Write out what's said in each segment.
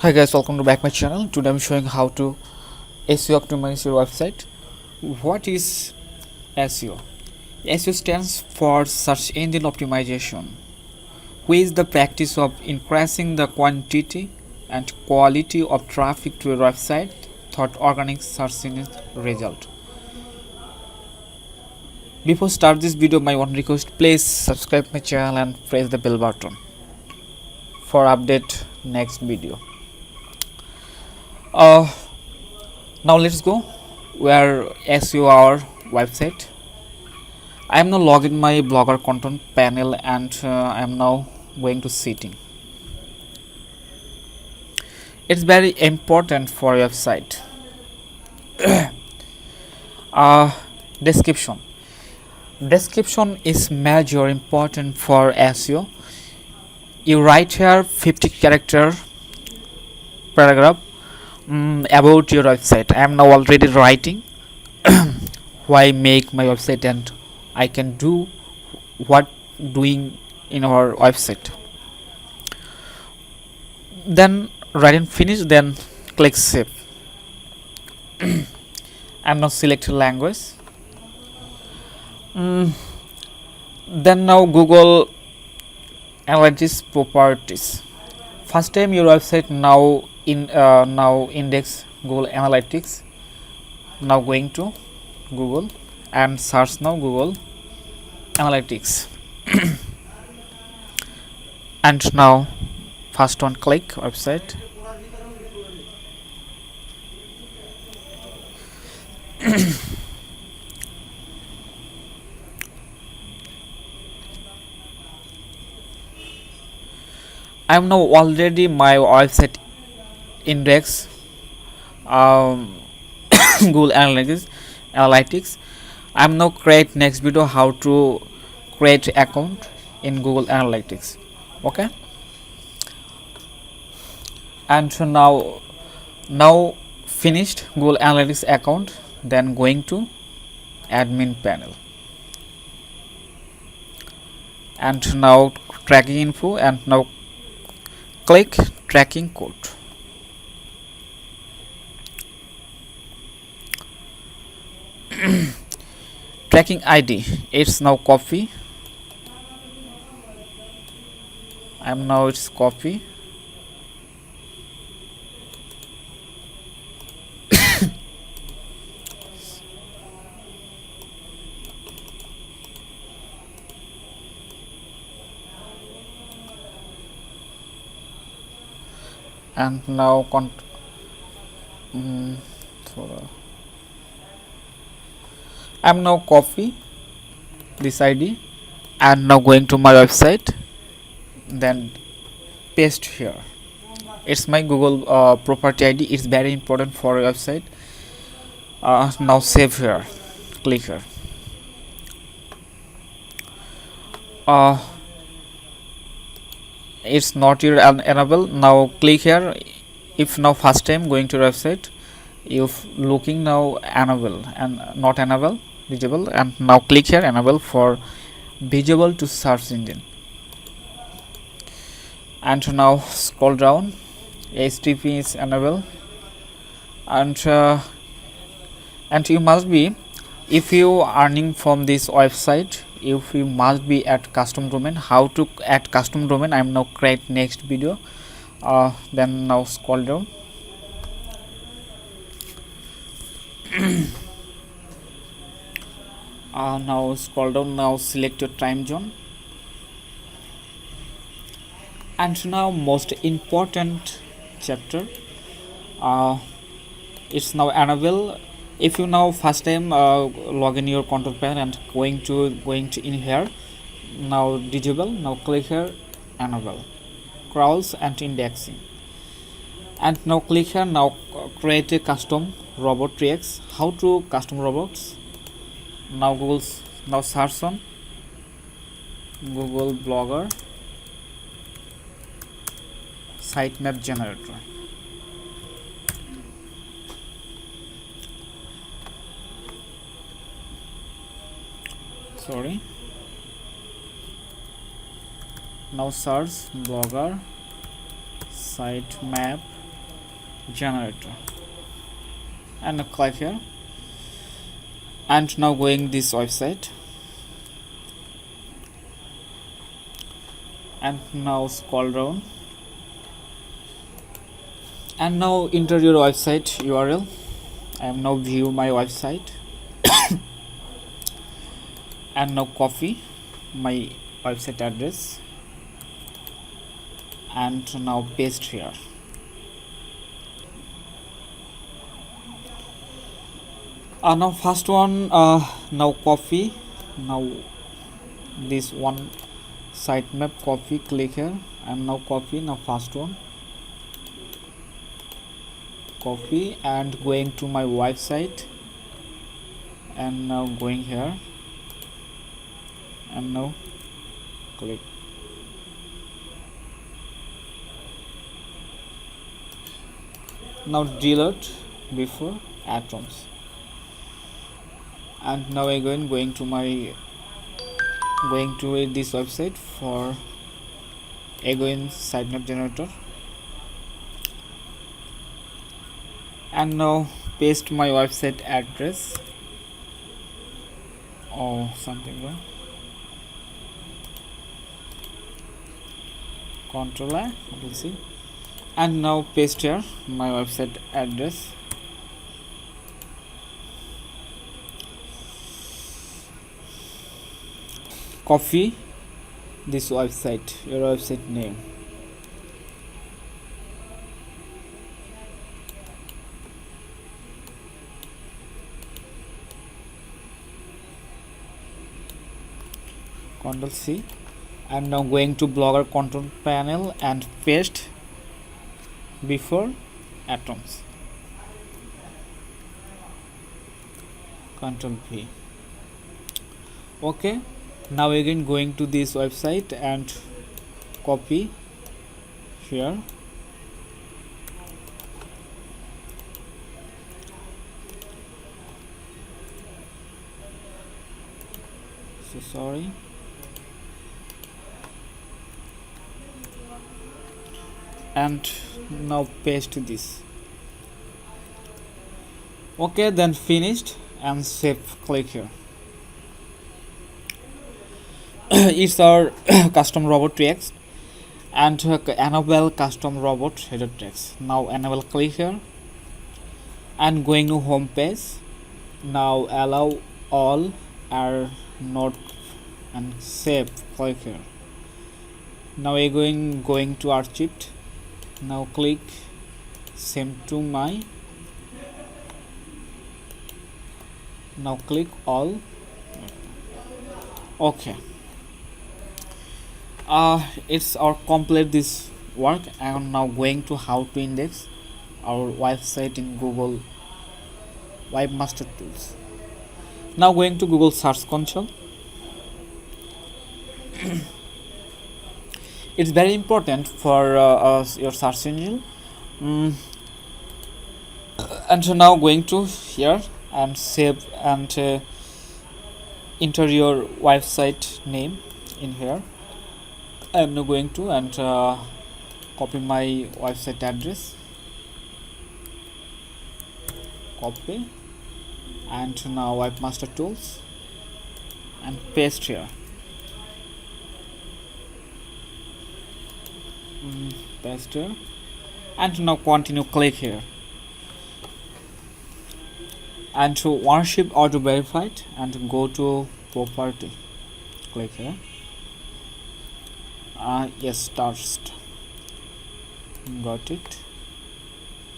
Hi guys, welcome to back my channel. Today I'm showing how to SEO optimize your website. What is SEO? SEO stands for search engine optimization, which is the practice of increasing the quantity and quality of traffic to your website through organic search engine result. Before start this video, my one request: please subscribe my channel and press the bell button for update next video. Now let's go where SEO our website. I am now logged in my blogger content panel and I am now going to setting. It's very important for your website. Description. Description is major important for SEO. You write here 50 character paragraph about your website. I am now already writing why make my website and I can do what doing in our website. Then write and finish, then click save. I'm now select language. Then now Google Analytics properties. First time your website now index Google Analytics. Now going to Google and search now Google Analytics. And now first one click website. I am now already my website index Google Analytics. I am now create next video how to create account in Google Analytics. Okay, and so now finished Google Analytics account, then going to admin panel and now tracking info and now click tracking code. Tracking ID, it's now copy. I'm now it's copy. And now I'm now copy this ID and now going to my website, then paste here. It's my Google property ID. It's very important for your website. Now save here, click here. It's not your annabelle. Now click here. If now first time going to your website, if looking now annabelle and not annabelle visible, and now click here annabelle for visible to search engine. And now scroll down, HTTP is annabelle, and you must be, if you earning from this website, if you must be at custom domain. How to add custom domain, I am now create next video. Then now scroll down. Now scroll down, now select your time zone, and now most important chapter, it's now annabelle. If you now first time log in your control panel and going to in here, now digital, now click here annabelle, crawls and indexing, and now click here, now create a custom robot tricks. How to custom robots? Now Google's now sarson Google blogger sitemap generator. Sorry, now search blogger sitemap generator, and now click here, and now going this website, and now scroll down, and now enter your website URL. I am now view my website and now copy my website address and now paste here. Now first one, now copy, now this one sitemap, copy, click here, and now copy, now first one, copy, and going to my website, and now going here, and now click. Now deload before atoms, and now again going to this website for again sitemap generator, and now paste my website address. Oh, something wrong. Control I will see, and now paste here my website address. Copy this website, your website name, Ctrl C, and now going to blogger control panel and paste before atoms, Ctrl V. Okay, now again going to this website and copy here, so sorry, and now paste this. Okay, then finished and save. Click here. It's our custom robot text and annabelle custom robot header text. Now annabelle, click here and going to home page. Now allow all are not and save. Click here. Now again going to archived. Now click send to my. Now click all. Okay, it's our complete this work. I am now going to how to index our website in Google Webmaster Tools. Now going to Google Search Console. It's very important for your search engine. And so now going to here and save and enter your website name in here. I am now going to and copy my website address, copy, and now Webmaster Tools and paste here. Paste here, and now continue. Click here, and to ownership auto verified and go to property. Click here. Yes, start. Got it.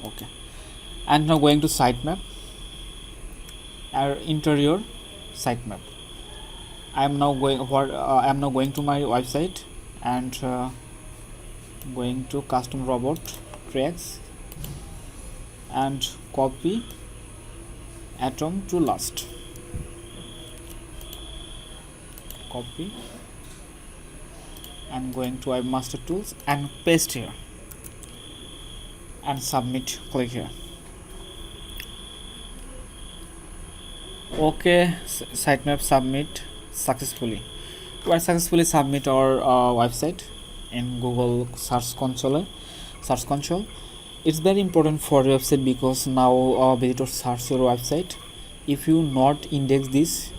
Okay, and now going to sitemap. Enter your sitemap. I am now going to my website and going to custom robot tracks and copy atom to last. Copy and going to Webmaster Tools and paste here and submit. Click here. Okay, sitemap submit successfully. We are successfully submit our website in Google Search Console. It's very important for your website because now visitor search your website. If you not index this,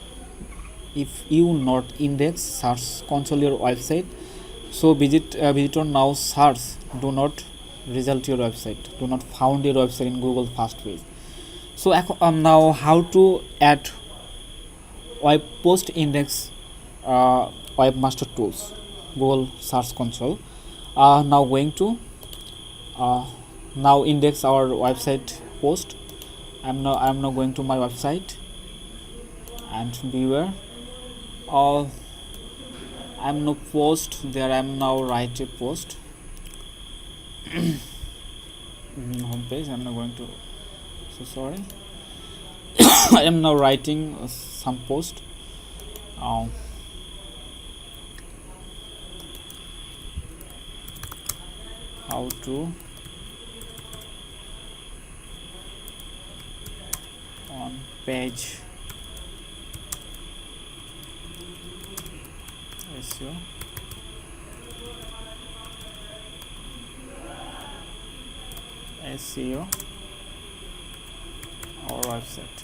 if you not index search console your website, so visitor now search do not result your website, do not found your website in Google first page. So now how to add web post index webmaster tools Google search console. Now going to now index our website post. I'm now going to my website and viewer. I'm now post there. I'm now write a post. Home page. I'm now going to. So sorry. I am now writing some post. How to on page SEO. SEO our website.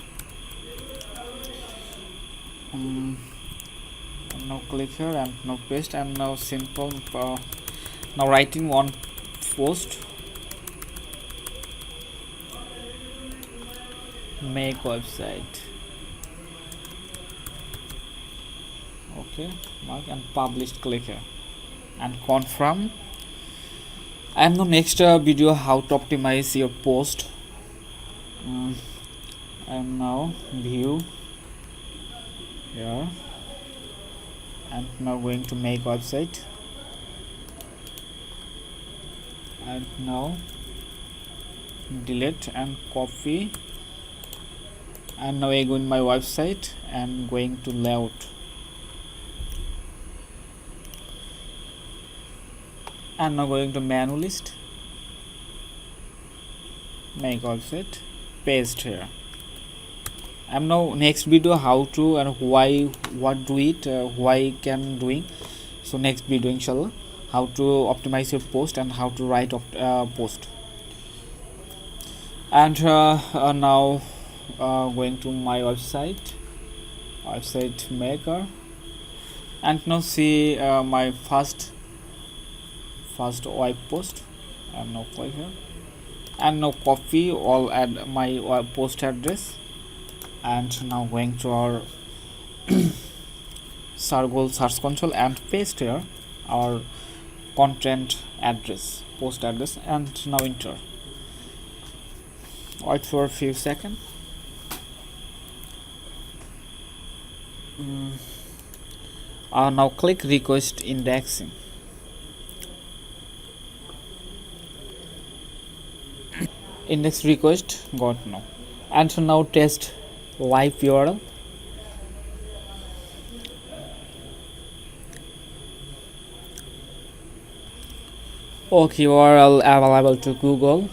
Now click here and now paste. I'm now simple now writing one post. Make website. Okay, mark and published. Click here and confirm. And the next video how to optimize your post. I'm now view here and now going to make website and now delete and copy and now I go in my website and going to layout and now going to menu list, make website, paste here. I'm now next video how to and why what do it why can doing. So next video inshallah how to optimize your post and how to write post. And now going to my website maker and now see my first web post. I'm now click here and now copy all add my post address and now going to our Google search console and paste here our content address, post address, and now enter. Wait for a few seconds. Now click request indexing. Index request got no. And so now test live URL. Okay, URL available to Google.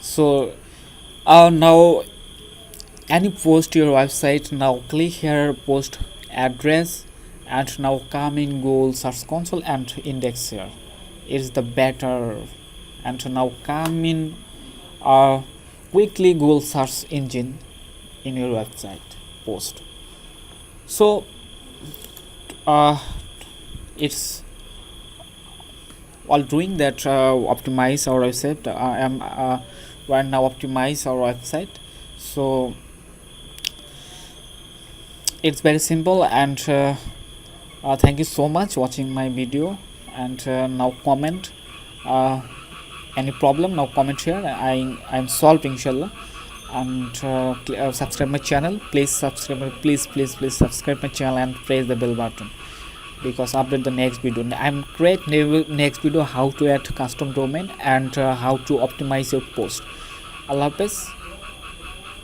So now any post to your website, now click here post address and now come in Google search console and index here. It's the better. And so now come in quickly Google search engine in your website post. So it's while doing that optimize our website. I am right now optimize our website. So it's very simple and thank you so much watching my video and now comment any problem, now comment here. I'm solving inshallah. And subscribe my channel, please subscribe, please subscribe my channel and press the bell button because update the next video. I'm create next video how to add custom domain and how to optimize your post. Allah Hafiz.